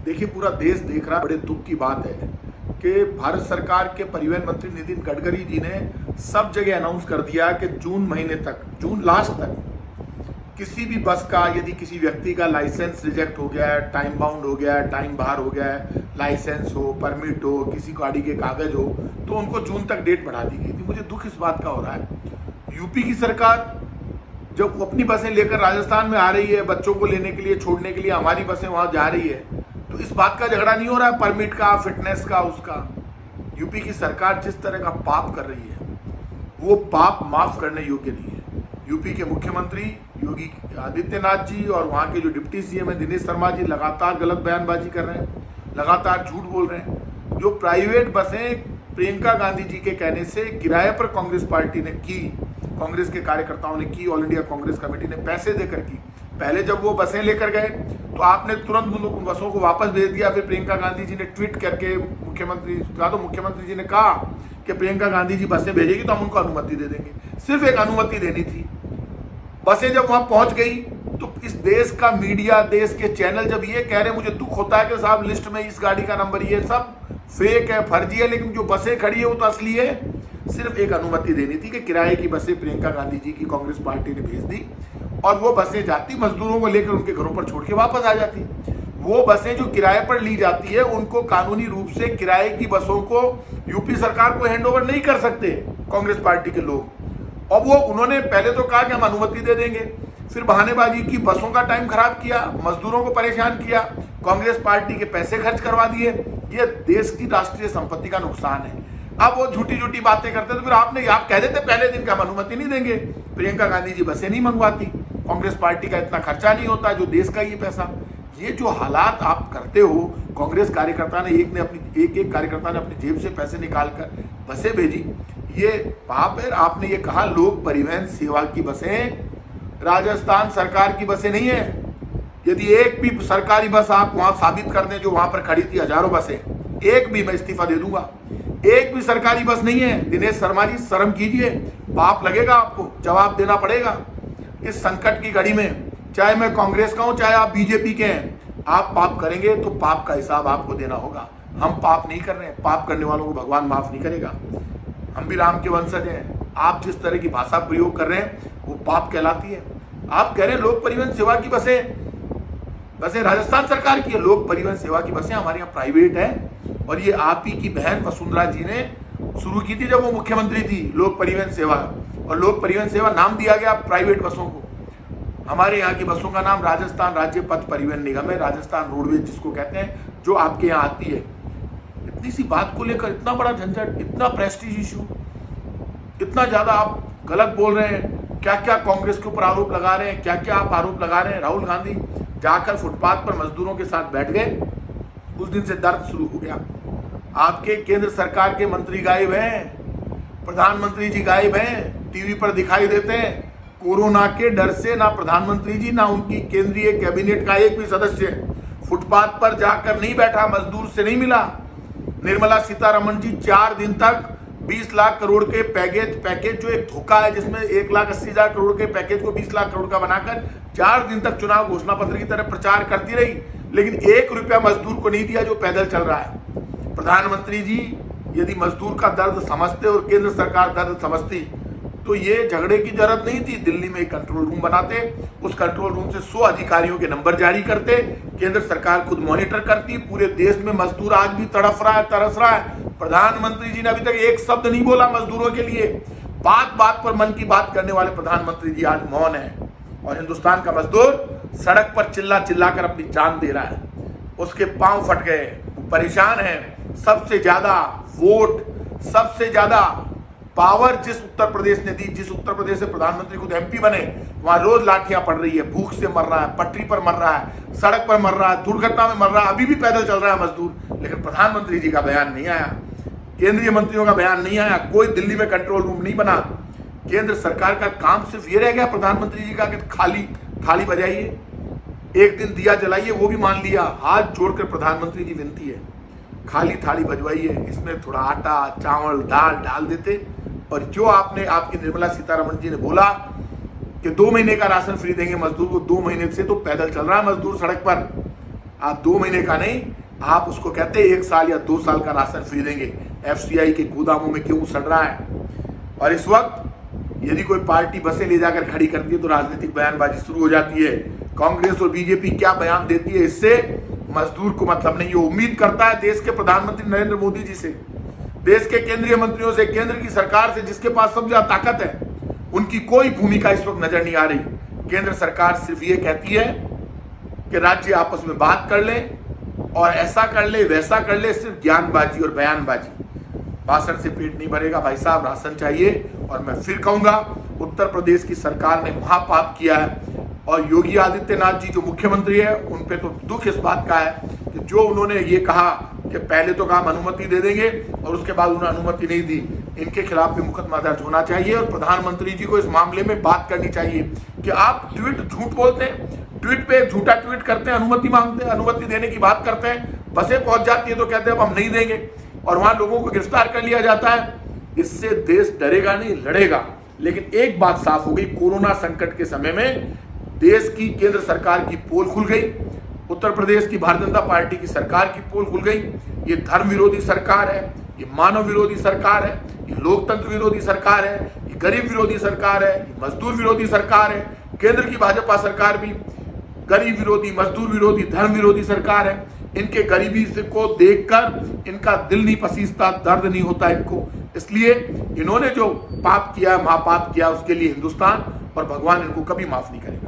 देखिए, पूरा देश देख रहा है। बड़े दुख की बात है कि भारत सरकार के परिवहन मंत्री नितिन गडकरी जी ने सब जगह अनाउंस कर दिया कि जून महीने तक, जून लास्ट तक किसी भी बस का यदि किसी व्यक्ति का लाइसेंस रिजेक्ट हो गया है, टाइम बाउंड हो गया है, टाइम बाहर हो गया है, लाइसेंस हो, परमिट हो, किसी गाड़ी के कागज हो, तो उनको जून तक डेट बढ़ा दी गई थी। मुझे दुख इस बात का हो रहा है, यूपी की सरकार जब अपनी बसें लेकर राजस्थान में आ रही है, बच्चों को लेने के लिए, छोड़ने के लिए हमारी बसें वहां जा रही है, तो इस बात का झगड़ा नहीं हो रहा है परमिट का, फिटनेस का, उसका। यूपी की सरकार जिस तरह का पाप कर रही है वो पाप माफ करने योग्य नहीं है। यूपी के मुख्यमंत्री योगी आदित्यनाथ जी और वहाँ के जो डिप्टी सीएम है दिनेश शर्मा जी लगातार गलत बयानबाजी कर रहे हैं, लगातार झूठ बोल रहे हैं। जो प्राइवेट बसें प्रियंका गांधी जी के कहने से किराए पर कांग्रेस पार्टी ने की, कांग्रेस के कार्यकर्ताओं ने की, ऑल इंडिया कांग्रेस कमेटी ने पैसे देकर की। पहले जब वो बसें लेकर गए तो आपने तुरंत उन बसों को वापस भेज दिया। फिर प्रियंका गांधी जी ने ट्वीट करके मुख्यमंत्री जी ने कहा कि प्रियंका गांधी जी बसें भेजेगी तो हम उनको अनुमति दे देंगे। सिर्फ एक अनुमति देनी थी। बसें जब वहां पहुंच गई तो इस देश का मीडिया, देश के चैनल जब ये कह रहे हैं, मुझे दुख होता है कि साहब लिस्ट में इस गाड़ी का नंबर ये सब फेक है, फर्जी है, लेकिन जो बसें खड़ी है वो तो असली है। सिर्फ एक अनुमति देनी थी कि किराए की बसें प्रियंका गांधी जी की कांग्रेस पार्टी ने भेज दी और वो बसें जाती, मजदूरों को लेकर उनके घरों पर छोड़ के वापस आ जाती। वो बसें जो किराए पर ली जाती है उनको कानूनी रूप से किराए की बसों को यूपी सरकार को हैंडओवर नहीं कर सकते कांग्रेस पार्टी के लोग। और वो उन्होंने पहले तो कहा कि हम अनुमति दे देंगे, फिर बहानेबाजी की, बसों का टाइम खराब किया, मजदूरों को परेशान किया, कांग्रेस पार्टी के पैसे खर्च करवा दिए। ये देश की राष्ट्रीय संपत्ति का नुकसान है। अब वो झूठी झूठी बातें करते तो फिर आप कह देते पहले दिन का हम अनुमति नहीं देंगे, प्रियंका गांधी जी बसें नहीं मंगवाती, कांग्रेस पार्टी का इतना खर्चा नहीं होता, जो देश का ये पैसा। ये जो हालात आप करते हो, कांग्रेस कार्यकर्ता ने एक कार्यकर्ता ने अपनी जेब से पैसे निकालकर बसें भेजी, ये पाप है। आपने ये कहा लोक परिवहन सेवा की बसें राजस्थान सरकार की बसें नहीं है। यदि एक भी सरकारी बस आप वहां साबित कर दें जो वहां पर खड़ी थी, हजारों बसें, एक भी, मैं इस्तीफा दे दूंगा। एक भी सरकारी बस नहीं है। दिनेश शर्मा जी शर्म कीजिए, पाप लगेगा आपको, जवाब देना पड़ेगा इस संकट की घड़ी में। चाहे मैं कांग्रेस का हूं, चाहे आप बीजेपी के हैं, आप पाप करेंगे तो पाप का हिसाब आपको देना होगा। हम पाप नहीं कर रहे हैं, पाप करने वालों को भगवान माफ नहीं करेगा। हम भी राम के वंशज हैं। आप जिस तरह की भाषा प्रयोग कर रहे हैं वो पाप कहलाती है। आप कह रहे हैं लोक परिवहन सेवा की बसें राजस्थान सरकार की है। लोक परिवहन सेवा की बसें हमारे यहाँ प्राइवेट है और ये आप ही की बहन वसुंधरा जी ने शुरू की थी जब वो मुख्यमंत्री थी, लोक परिवहन सेवा। और लोक परिवहन सेवा नाम दिया गया प्राइवेट बसों को। हमारे यहाँ की बसों का नाम राजस्थान राज्य पथ परिवहन निगम है, राजस्थान रोडवेज जिसको कहते हैं, जो आपके यहाँ आती है। इतनी सी बात को लेकर इतना बड़ा झंझट, इतना प्रेस्टीज इशू, इतना ज्यादा आप गलत बोल रहे हैं। क्या क्या कांग्रेस के ऊपर आरोप लगा रहे हैं, क्या क्या आप आरोप लगा रहे हैं। राहुल गांधी जाकर फुटपाथ पर मजदूरों के साथ बैठ गए, उस दिन से दर्द शुरू हो गया। आपके केंद्र सरकार के मंत्री गायब हैं, प्रधानमंत्री जी गायब हैं, टीवी पर दिखाई देते हैं। कोरोना के डर से ना प्रधानमंत्री जी ना उनकी केंद्रीय कैबिनेट का एक भी सदस्य फुटपाथ पर जाकर नहीं बैठा, मजदूर से नहीं मिला। निर्मला सीतारमण जी 4 दिन तक 20 लाख करोड़ के पैकेज जो एक धोखा है, जिसमें 1,80,000 करोड़ के पैकेज को 20 लाख करोड़ का बनाकर 4 दिन तक चुनाव घोषणा पत्र की तरह प्रचार करती रही, लेकिन 1 रुपया मजदूर को नहीं दिया जो पैदल चल रहा है। प्रधानमंत्री जी यदि मजदूर का दर्द समझते और केंद्र सरकार दर्द समझती तो ये झगड़े की जरूरत नहीं थी। दिल्ली में एक कंट्रोल रूम बनाते, उस कंट्रोल रूम से 100 अधिकारियों के नंबर जारी करते, केंद्र सरकार खुद मॉनिटर करती। पूरे देश में मजदूर आज भी तड़फ रहा है, तरस रहा है। प्रधानमंत्री जी ने अभी तक एक शब्द नहीं बोला मजदूरों के लिए। बात बात पर मन की बात करने वाले प्रधानमंत्री जी आज मौन है और हिंदुस्तान का मजदूर सड़क पर चिल्ला चिल्ला कर अपनी जान दे रहा है। उसके पांव फट गए, वो परेशान है। सबसे ज्यादा वोट, सबसे ज्यादा पावर जिस उत्तर प्रदेश ने दी, जिस उत्तर प्रदेश से प्रधानमंत्री खुद एमपी बने, वहां रोज लाठियां पड़ रही है, भूख से मर रहा है, पटरी पर मर रहा है, सड़क पर मर रहा है, दुर्घटना में मर रहा है, अभी भी पैदल चल रहा है मजदूर। लेकिन प्रधानमंत्री जी का बयान नहीं आया, केंद्रीय मंत्रियों का बयान नहीं आया, कोई दिल्ली में कंट्रोल रूम नहीं बना। केंद्र सरकार का काम सिर्फ ये रह गया प्रधानमंत्री जी का कि खाली थाली बजाइए, एक दिन दिया जलाइए, वो भी मान लिया। हाथ जोड़कर प्रधानमंत्री जी विनती है, खाली थाली बजवाइए, इसमें थोड़ा आटा, चावल, दाल डाल देते। और जो आपकी निर्मला सीतारमण जी ने बोला कि 2 महीने का राशन फ्री देंगे मजदूर को, 2 महीने से तो पैदल चल रहा है मजदूर सड़क पर। आप 2 महीने का नहीं, आप उसको कहते हैं 1 साल या 2 साल का राशन फ्री देंगे। एफसीआई के गोदामों में क्यों सड़ रहा है? और इस वक्त यदि कोई पार्टी बसें ले जाकर खड़ी करती है तो राजनीतिक बयानबाजी शुरू हो जाती है। कांग्रेस और बीजेपी क्या बयान देती है, इससे मजदूर को मतलब नहीं है। उम्मीद करता है देश के प्रधानमंत्री नरेंद्र मोदी जी से, देश के केंद्रीय मंत्रियों से, केंद्र की सरकार से, जिसके पास सबसे ज्यादा ताकत है, उनकी कोई भूमिका इस वक्त नजर नहीं आ रही। केंद्र सरकार सिर्फ ये कहती है कि राज्य आपस में बात कर ले और ऐसा कर ले वैसा कर ले, सिर्फ ज्ञानबाजी और बयानबाजी। भाषण से पेट नहीं भरेगा भाई साहब, राशन चाहिए। और मैं फिर कहूंगा, उत्तर प्रदेश की सरकार ने महापाप किया है और योगी आदित्यनाथ जी जो मुख्यमंत्री है उन पे तो दुख इस बात का है कि जो उन्होंने ये कहा कि पहले तो काम अनुमति दे देंगे और उसके बाद उन्होंने अनुमति नहीं दी, इनके खिलाफ भी मुकदमा दर्ज होना चाहिए और प्रधानमंत्री जी को इस मामले में बात करनी चाहिए कि आप झूठ बोलते हैं, ट्वीट पे झूठा ट्वीट करते हैं, अनुमति मांगते हैं, अनुमति देने की बात करते हैं, बसें पहुंच जाती है तो कहते हैं अब हम नहीं देंगे और वहां लोगों को गिरफ्तार कर लिया जाता है। इससे देश डरेगा नहीं, लड़ेगा। लेकिन एक बात साफ हो गई, कोरोना संकट के समय में देश की केंद्र सरकार की पोल खुल गई, उत्तर प्रदेश की भारतीय जनता पार्टी की सरकार की पोल खुल गई। ये धर्म विरोधी सरकार है, ये मानव विरोधी सरकार है, ये लोकतंत्र विरोधी सरकार है, ये गरीब विरोधी सरकार है, ये मजदूर विरोधी सरकार है। केंद्र की भाजपा सरकार भी गरीब विरोधी, मजदूर विरोधी, धर्म विरोधी सरकार है। इनके गरीबी को देखकर इनका दिल नहीं पसीजता, दर्द नहीं होता इनको। इसलिए इन्होंने जो पाप किया, महापाप किया, उसके लिए हिंदुस्तान और भगवान इनको कभी माफ नहीं करेंगे।